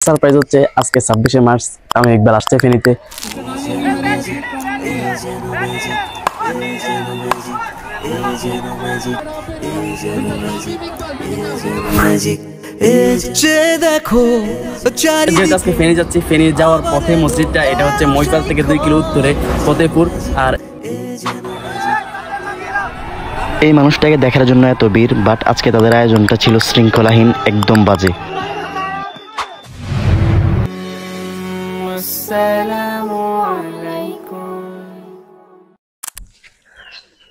Surprise হচ্ছে আজকে 26শে March আমি একবার আসছে ফেনীতে। আজকে ফেনী যাচ্ছি, ফেনী যাওয়ার পথে মসজিদটা এটা হচ্ছে মহিপাল থেকে 2 কিলো উত্তরে ফতেপুর। আর এই মানুষটাকে দেখার জন্য এত ভিড়, বাট আজকে তাদের আয়োজনটা ছিল শৃঙ্খলাহীন, একদম বাজে।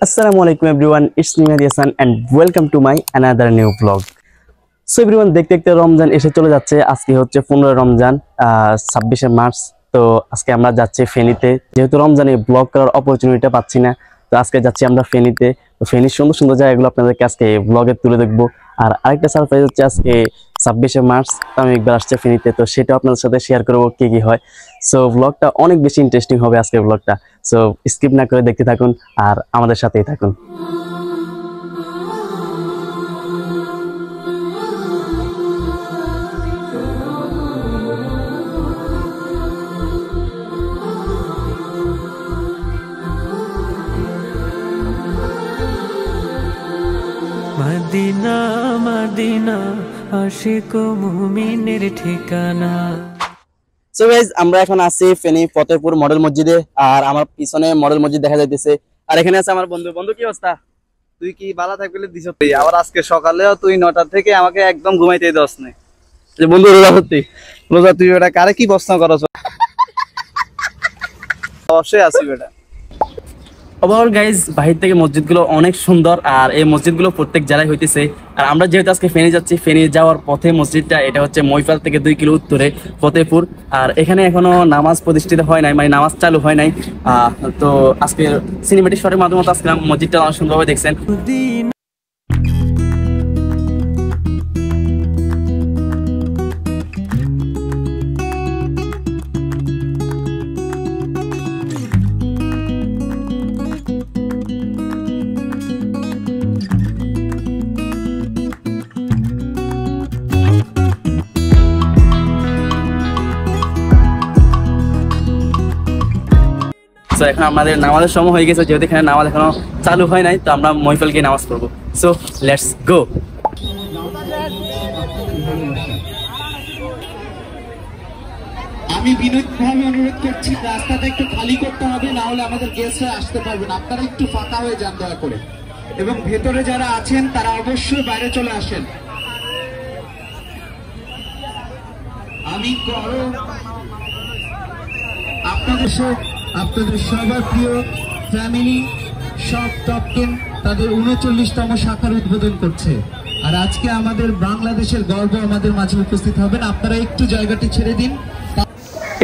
আসসালামু আলাইকুম everyone, it's me Mehedi Hasan and welcome to my another new blog. So everyone, দেখতে দেখতে রমজান এসে চলে যাচ্ছে। আজকে হচ্ছে 15 রমজান, 26শে মার্চ। তো আজকে আমরা যাচ্ছি ফেনীতে, যেহেতু রমজানে ব্লগ করার অপরচুনিটিটা পাচ্ছি না, তো আজকে যাচ্ছি আমরা ফেনীতে। তো ফেনীর সুন্দর সুন্দর জায়গাগুলো আপনাদেরকে আজকে ব্লগে তুলে দেখবো। আর আরেকটা সারপ্রাইজ হচ্ছে আজকে 26শে মার্চ আমি একবার আসছে ফেনীতে, তো সেটাও আপনাদের সাথে শেয়ার করবো কি কি হয়। সো ব্লগটা অনেক বেশি ইন্টারেস্টিং হবে আজকের ব্লগটা। সো স্কিপ না করে দেখতে থাকুন আর আমাদের সাথেই থাকুন। মদিনা মদিনা আশিক মুমিনের ঠিকানা। সো গাইস, আমরা এখন আছি ফেনী ফতেপুর মডেল মসজিদে, আর আমার পিছনে মডেল মসজিদ দেখা যাইতেছে। আর এখানে আছে আমার বন্ধু। বন্ধু, কি অবস্থা? তুই কি বালা থাকলে দিছ? আবার আজকে সকালেও তুই 9টা থেকে আমাকে একদম ঘুমাইতেই দস নাই। যে বন্ধু রোজা সত্যি রোজা? তুই বেটা কারে কি প্রশ্ন করছ? অবশ্যই আছি বেটা। ওভারঅল গাইজ, বাহির থেকে মসজিদগুলো অনেক সুন্দর, আর এই মসজিদগুলো প্রত্যেক জেলায় হইতেছে। আর আমরা যেহেতু আজকে ফেনী যাচ্ছি, ফেনী যাওয়ার পথে মসজিদটা এটা হচ্ছে মহিপাল থেকে 2 কিলো উত্তরে ফতেপুর। আর এখানে এখনো নামাজ প্রতিষ্ঠিত হয় নাই, মানে নামাজ চালু হয় নাই। তো আজকে সিনেমেটিক শটের মাধ্যমে আজকে মসজিদটা অনেক সুন্দরভাবে দেখছেন। তো এখন আমাদের নামাজের সময় হয়ে গেছে, যেহেতু এখানে নামাজ এখনো চালু হয় নাই, তো আমরা মহিফাল গিয়ে নামাজ পড়বো। So let's go. আমি বিনয়ভাবে অনুরোধ করছি, রাস্তাটা একটু খালি করতে হবে, না হলে আমাদের গেস্টরা আসতে পারবে না। আপনারা একটু ফাঁকা হয়ে যান দয়া করে, এবং ভেতরে যারা আছেন তারা অবশ্যই বাইরে চলে আসেন। আমি আপনাদের সবার প্রিয় ফ্যামিলি শপ টপকেন তাদের 39তম শাখার উদ্বোধন করছে। আর আজকে আমাদের বাংলাদেশের গর্ব আমাদের মাঝে উপস্থিত হবেন। আপনারা একটু জায়গাটি ছেড়ে দিন।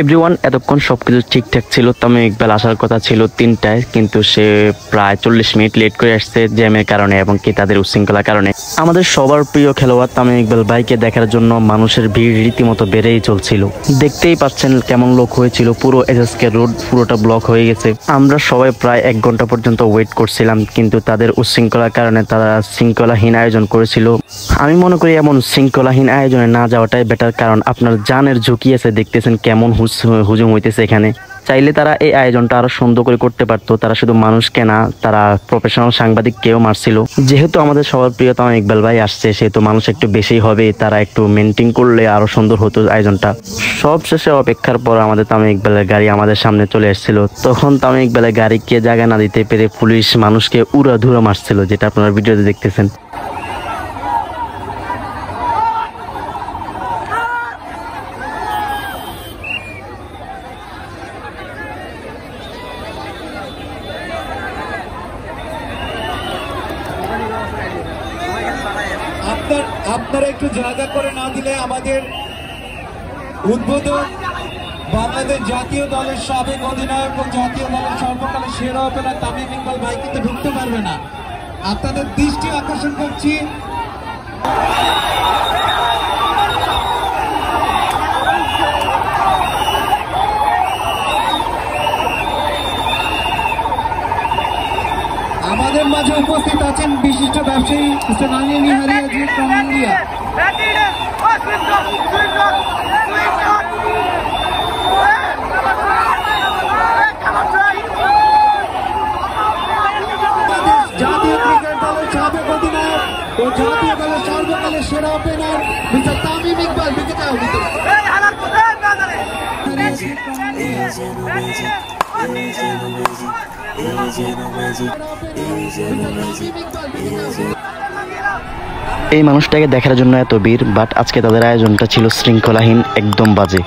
এভরিওয়ান, এতক্ষণ সবকিছু ঠিকঠাক ছিল। তামিম ইকবাল আসার কথা ছিল 3টায়, কিন্তু সে প্রায় 40 মিনিট লেট করে আসছে জ্যামের কারণে এবং কি তাদের উচ্ছৃঙ্খলার কারণে। আমাদের সবার প্রিয় খেলোয়াড় তামিম ইকবাল ভাইকে দেখার জন্য মানুষের ভিড় রীতিমতো বেড়েই চলছিল। দেখতেই পাচ্ছেন কেমন লোক হয়েছিল, পুরো এসএসকে রোড পুরোটা ব্লক হয়ে গেছে। আমরা সবাই প্রায় 1 ঘন্টা পর্যন্ত ওয়েট করছিলাম, কিন্তু তাদের উচ্ছৃঙ্খলার কারণে তারা শৃঙ্খলাহীন আয়োজন করেছিল। আমি মনে করি এমন শৃঙ্খলাহীন আয়োজনে না যাওয়াটাই বেটার, কারণ আপনার জানের ঝুঁকি আছে। দেখতেছেন কেমন হুজুম হইতেছে এখানে। চাইলে তারা এই আয়োজনটা আরো সুন্দর করে করতে পারতো, তারা শুধু মানুষকে না, তারা প্রফেশনাল সাংবাদিক কেউ মারছিল। যেহেতু আমাদের সবার প্রিয় তামিম ইকবাল ভাই আসছে, সেহেতু মানুষ একটু বেশি হবে, তারা একটু মেনটেন করলে আরো সুন্দর হতো আয়োজনটা। সব শেষে অপেক্ষার পর আমাদের তামিম ইকবালের গাড়ি আমাদের সামনে চলে এসেছিল। তখন তামিম ইকবালের গাড়িকে জায়গা না দিতে পেরে পুলিশ মানুষকে উড়াধুরা মারছিল, যেটা আপনারা ভিডিওতে দেখতেছেন। আপনারা একটু জায়গা করে না দিলে আমাদের উদ্বোধক বাংলাদেশ জাতীয় দলের সাবেক অধিনায়ক ও জাতীয় দলের সর্বকালের সেরা ওপেনার তামিম ইকবাল ভাই কিন্তু ঢুকতে পারবে না। আপনাদের দৃষ্টি আকর্ষণ করছি। আমাদের মাঝে উপস্থিত আছেন বিশিষ্ট ব্যবসায়ী সোনালী নিহারিয়া জি ফ্রম ইন্ডিয়া। দলের সেরা ওপেনার মিস্টার তামিম ইকবাল দিকে যাও এই মানুষটাকে দেখার জন্য এত ভিড়, বাট আজকে তাদের আয়োজনটা ছিল শৃঙ্খলাহীন, একদম বাজে।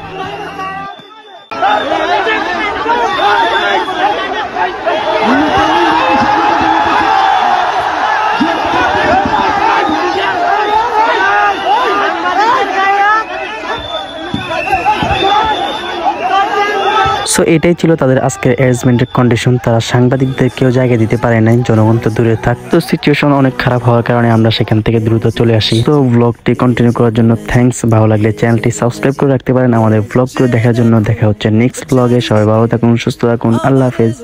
সো এটাই ছিল তাদের আজকের অ্যারেঞ্জমেন্টের কন্ডিশন। তারা সাংবাদিকদের কেউ জায়গা দিতে পারে নাই, জনগণ তো দূরে থাকতো। সিচুয়েশন অনেক খারাপ হওয়ার কারণে আমরা সেখান থেকে দ্রুত চলে আসি। তো ব্লগটি কন্টিনিউ করার জন্য থ্যাঙ্কস। ভালো লাগলে চ্যানেলটি সাবস্ক্রাইব করে রাখতে পারেন আমাদের ব্লগগুলো দেখার জন্য। দেখা হচ্ছে নেক্সট ব্লগে। সবাই ভালো থাকুন, সুস্থ থাকুন, আল্লাহ হাফেজ।